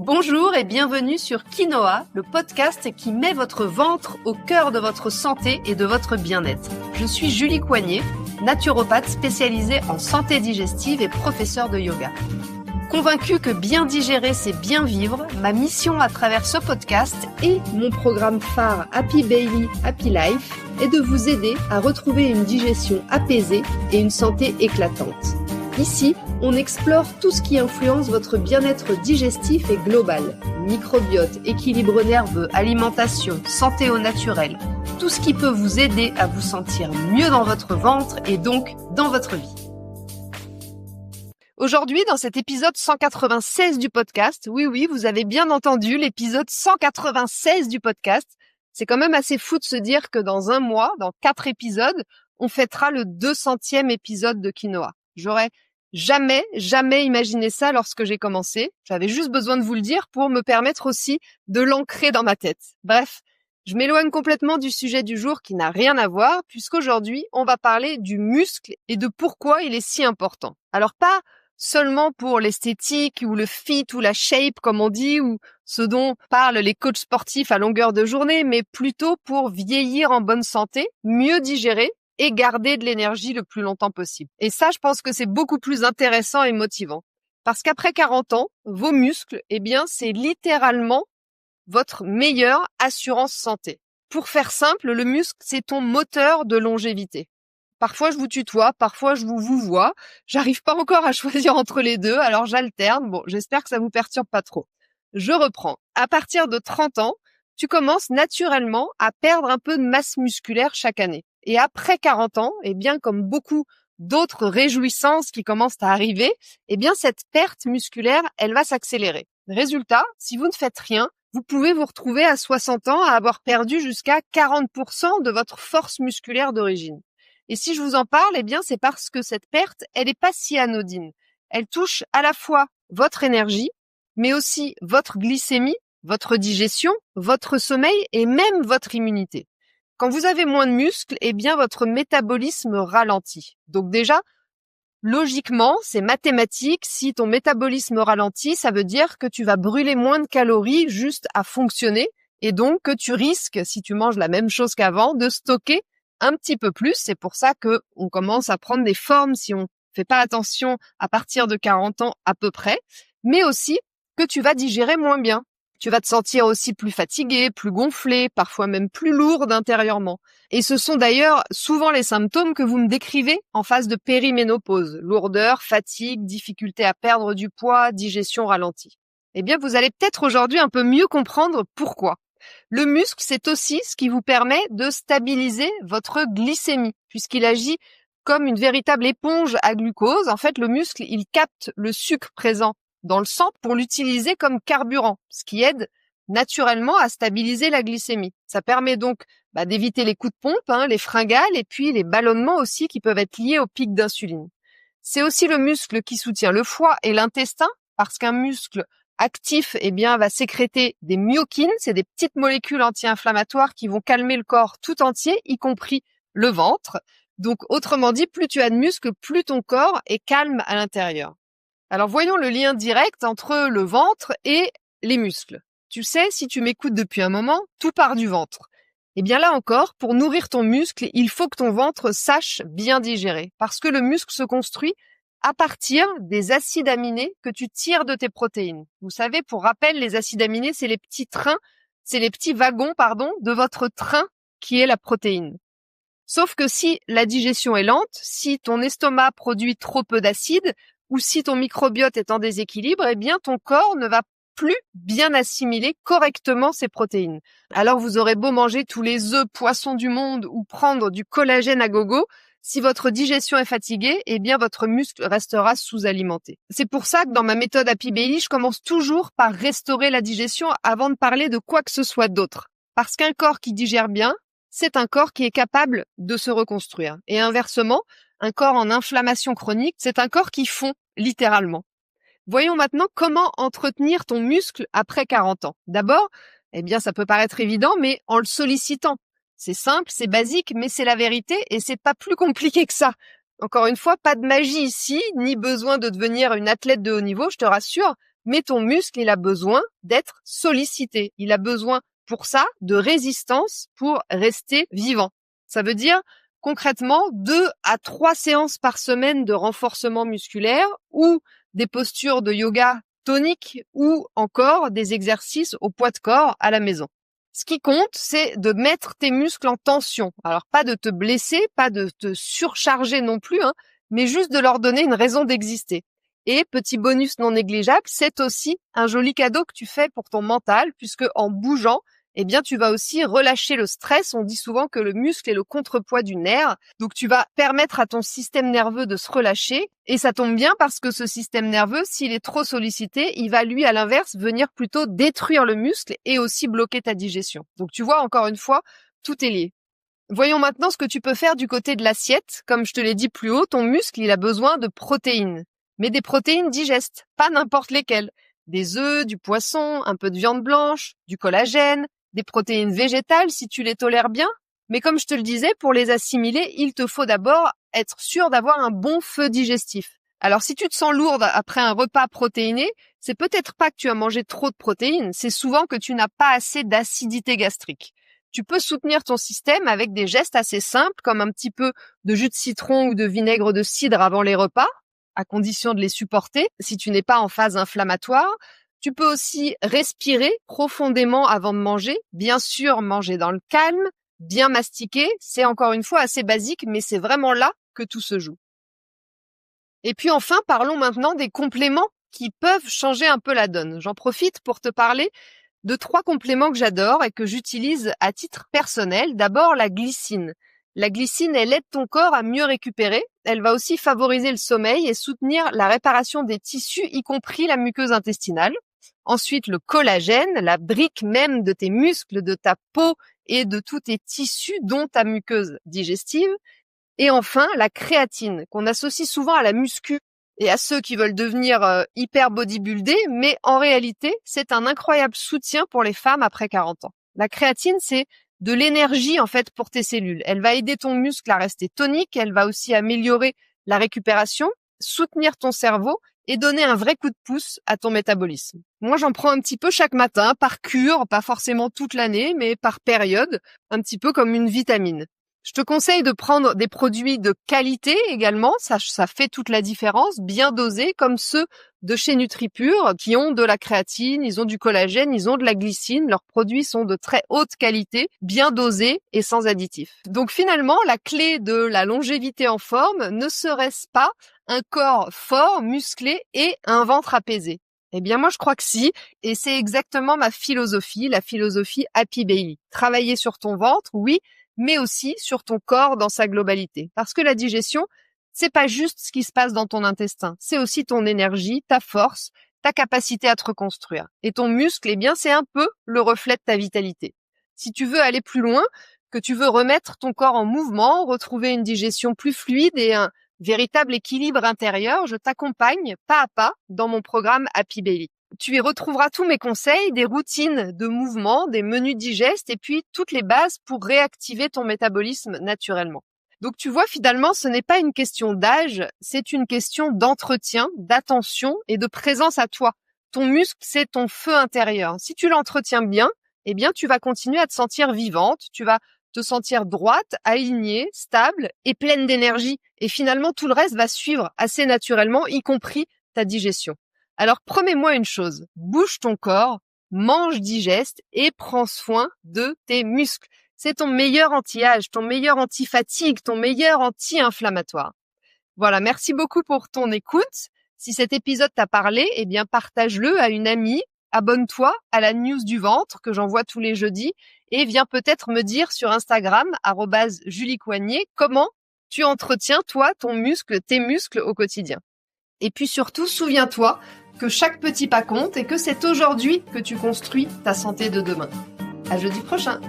Bonjour et bienvenue sur Quinoa, le podcast qui met votre ventre au cœur de votre santé et de votre bien-être. Je suis Julie Coignet, naturopathe spécialisée en santé digestive et professeure de yoga. Convaincue que bien digérer, c'est bien vivre, ma mission à travers ce podcast et mon programme phare Happy Baby, Happy Life est de vous aider à retrouver une digestion apaisée et une santé éclatante. Ici, on explore tout ce qui influence votre bien-être digestif et global. Microbiote, équilibre nerveux, alimentation, santé au naturel. Tout ce qui peut vous aider à vous sentir mieux dans votre ventre et donc dans votre vie. Aujourd'hui, dans cet épisode 196 du podcast, oui, vous avez bien entendu, l'épisode 196 du podcast. C'est quand même assez fou de se dire que dans un mois, dans 4 épisodes, on fêtera le 200e épisode de Quinoa. J'aurais jamais imaginé ça lorsque j'ai commencé. J'avais juste besoin de vous le dire pour me permettre aussi de l'ancrer dans ma tête. Bref, je m'éloigne complètement du sujet du jour qui n'a rien à voir, puisqu'aujourd'hui, on va parler du muscle et de pourquoi il est si important. Alors pas seulement pour l'esthétique ou le fit ou la shape comme on dit, ou ce dont parlent les coachs sportifs à longueur de journée, mais plutôt pour vieillir en bonne santé, mieux digérer et garder de l'énergie le plus longtemps possible. Et ça, je pense que c'est beaucoup plus intéressant et motivant. Parce qu'après 40 ans, vos muscles, c'est littéralement votre meilleure assurance santé. Pour faire simple, le muscle, c'est ton moteur de longévité. Parfois, je vous tutoie, parfois, je vous vois. J'arrive pas encore à choisir entre les deux, alors j'alterne. Bon, j'espère que ça vous perturbe pas trop. Je reprends. À partir de 30 ans, tu commences naturellement à perdre un peu de masse musculaire chaque année. Et après 40 ans, comme beaucoup d'autres réjouissances qui commencent à arriver, cette perte musculaire, elle va s'accélérer. Résultat, si vous ne faites rien, vous pouvez vous retrouver à 60 ans à avoir perdu jusqu'à 40% de votre force musculaire d'origine. Et si je vous en parle, c'est parce que cette perte, elle n'est pas si anodine. Elle touche à la fois votre énergie, mais aussi votre glycémie, votre digestion, votre sommeil et même votre immunité. Quand vous avez moins de muscles, votre métabolisme ralentit. Donc déjà, logiquement, c'est mathématique. Si ton métabolisme ralentit, ça veut dire que tu vas brûler moins de calories juste à fonctionner et donc que tu risques, si tu manges la même chose qu'avant, de stocker un petit peu plus. C'est pour ça que on commence à prendre des formes si on fait pas attention à partir de 40 ans à peu près, mais aussi que tu vas digérer moins bien. Tu vas te sentir aussi plus fatigué, plus gonflé, parfois même plus lourde intérieurement. Et ce sont d'ailleurs souvent les symptômes que vous me décrivez en phase de périménopause. Lourdeur, fatigue, difficulté à perdre du poids, digestion ralentie. Vous allez peut-être aujourd'hui un peu mieux comprendre pourquoi. Le muscle, c'est aussi ce qui vous permet de stabiliser votre glycémie, puisqu'il agit comme une véritable éponge à glucose. En fait, le muscle, il capte le sucre présent dans le sang pour l'utiliser comme carburant, ce qui aide naturellement à stabiliser la glycémie. Ça permet donc d'éviter les coups de pompe, les fringales et puis les ballonnements aussi qui peuvent être liés au pic d'insuline. C'est aussi le muscle qui soutient le foie et l'intestin, parce qu'un muscle actif va sécréter des myokines, c'est des petites molécules anti-inflammatoires qui vont calmer le corps tout entier, y compris le ventre. Donc autrement dit, plus tu as de muscles, plus ton corps est calme à l'intérieur. Alors voyons le lien direct entre le ventre et les muscles. Tu sais, si tu m'écoutes depuis un moment, tout part du ventre. Là encore, pour nourrir ton muscle, il faut que ton ventre sache bien digérer, parce que le muscle se construit à partir des acides aminés que tu tires de tes protéines. Vous savez, pour rappel, les acides aminés, c'est les petits wagons, de votre train qui est la protéine. Sauf que si la digestion est lente, si ton estomac produit trop peu d'acides, ou si ton microbiote est en déséquilibre, ton corps ne va plus bien assimiler correctement ces protéines. Alors vous aurez beau manger tous les œufs, poissons du monde ou prendre du collagène à gogo, si votre digestion est fatiguée, votre muscle restera sous-alimenté. C'est pour ça que dans ma méthode Happy Baby, je commence toujours par restaurer la digestion avant de parler de quoi que ce soit d'autre. Parce qu'un corps qui digère bien, c'est un corps qui est capable de se reconstruire. Et inversement, un corps en inflammation chronique, c'est un corps qui fond, littéralement. Voyons maintenant comment entretenir ton muscle après 40 ans. D'abord, ça peut paraître évident, mais en le sollicitant. C'est simple, c'est basique, mais c'est la vérité et c'est pas plus compliqué que ça. Encore une fois, pas de magie ici, ni besoin de devenir une athlète de haut niveau, je te rassure, mais ton muscle, il a besoin d'être sollicité. Il a besoin pour ça de résistance pour rester vivant. Ça veut dire concrètement 2 à 3 séances par semaine de renforcement musculaire ou des postures de yoga tonique ou encore des exercices au poids de corps à la maison. Ce qui compte, c'est de mettre tes muscles en tension. Alors pas de te blesser, pas de te surcharger non plus, mais juste de leur donner une raison d'exister. Et petit bonus non négligeable, c'est aussi un joli cadeau que tu fais pour ton mental, puisque en bougeant, eh bien, tu vas aussi relâcher le stress. On dit souvent que le muscle est le contrepoids du nerf. Donc, tu vas permettre à ton système nerveux de se relâcher. Et ça tombe bien parce que ce système nerveux, s'il est trop sollicité, il va lui, à l'inverse, venir plutôt détruire le muscle et aussi bloquer ta digestion. Donc, tu vois, encore une fois, tout est lié. Voyons maintenant ce que tu peux faire du côté de l'assiette. Comme je te l'ai dit plus haut, ton muscle, il a besoin de protéines. Mais des protéines digestes, pas n'importe lesquelles. Des œufs, du poisson, un peu de viande blanche, du collagène, des protéines végétales si tu les tolères bien. Mais comme je te le disais, pour les assimiler, il te faut d'abord être sûr d'avoir un bon feu digestif. Alors si tu te sens lourde après un repas protéiné, c'est peut-être pas que tu as mangé trop de protéines, c'est souvent que tu n'as pas assez d'acidité gastrique. Tu peux soutenir ton système avec des gestes assez simples comme un petit peu de jus de citron ou de vinaigre de cidre avant les repas, à condition de les supporter si tu n'es pas en phase inflammatoire. Tu peux aussi respirer profondément avant de manger. Bien sûr, manger dans le calme, bien mastiquer. C'est encore une fois assez basique, mais c'est vraiment là que tout se joue. Et puis enfin, parlons maintenant des compléments qui peuvent changer un peu la donne. J'en profite pour te parler de 3 compléments que j'adore et que j'utilise à titre personnel. D'abord, la glycine. La glycine, elle aide ton corps à mieux récupérer. Elle va aussi favoriser le sommeil et soutenir la réparation des tissus, y compris la muqueuse intestinale. Ensuite, le collagène, la brique même de tes muscles, de ta peau et de tous tes tissus, dont ta muqueuse digestive. Et enfin, la créatine, qu'on associe souvent à la muscu et à ceux qui veulent devenir hyper bodybuildés, mais en réalité, c'est un incroyable soutien pour les femmes après 40 ans. La créatine, c'est de l'énergie en fait pour tes cellules. Elle va aider ton muscle à rester tonique, elle va aussi améliorer la récupération, soutenir ton cerveau et donner un vrai coup de pouce à ton métabolisme. Moi, j'en prends un petit peu chaque matin, par cure, pas forcément toute l'année, mais par période, un petit peu comme une vitamine. Je te conseille de prendre des produits de qualité également, ça fait toute la différence, bien dosés, comme ceux de chez NutriPure, qui ont de la créatine, ils ont du collagène, ils ont de la glycine, leurs produits sont de très haute qualité, bien dosés et sans additifs. Donc finalement, la clé de la longévité en forme ne serait-ce pas un corps fort, musclé et un ventre apaisé? Eh bien moi je crois que si, et c'est exactement ma philosophie, la philosophie Happy Bailey. Travailler sur ton ventre, oui, mais aussi sur ton corps dans sa globalité. Parce que la digestion, c'est pas juste ce qui se passe dans ton intestin, c'est aussi ton énergie, ta force, ta capacité à te reconstruire. Et ton muscle, eh bien, c'est un peu le reflet de ta vitalité. Si tu veux aller plus loin, que tu veux remettre ton corps en mouvement, retrouver une digestion plus fluide et un véritable équilibre intérieur, je t'accompagne pas à pas dans mon programme Happy Bailey. Tu y retrouveras tous mes conseils, des routines de mouvement, des menus digestes et puis toutes les bases pour réactiver ton métabolisme naturellement. Donc tu vois, finalement, ce n'est pas une question d'âge, c'est une question d'entretien, d'attention et de présence à toi. Ton muscle, c'est ton feu intérieur. Si tu l'entretiens bien, eh bien tu vas continuer à te sentir vivante, tu vas te sentir droite, alignée, stable et pleine d'énergie. Et finalement, tout le reste va suivre assez naturellement, y compris ta digestion. Alors promets-moi une chose, bouge ton corps, mange digeste et prends soin de tes muscles. C'est ton meilleur anti-âge, ton meilleur anti-fatigue, ton meilleur anti-inflammatoire. Voilà, merci beaucoup pour ton écoute. Si cet épisode t'a parlé, eh bien partage-le à une amie. Abonne-toi à la news du ventre que j'envoie tous les jeudis et viens peut-être me dire sur Instagram @juliecoignet comment tu entretiens toi ton muscle, tes muscles au quotidien. Et puis surtout, souviens-toi que chaque petit pas compte et que c'est aujourd'hui que tu construis ta santé de demain. À jeudi prochain.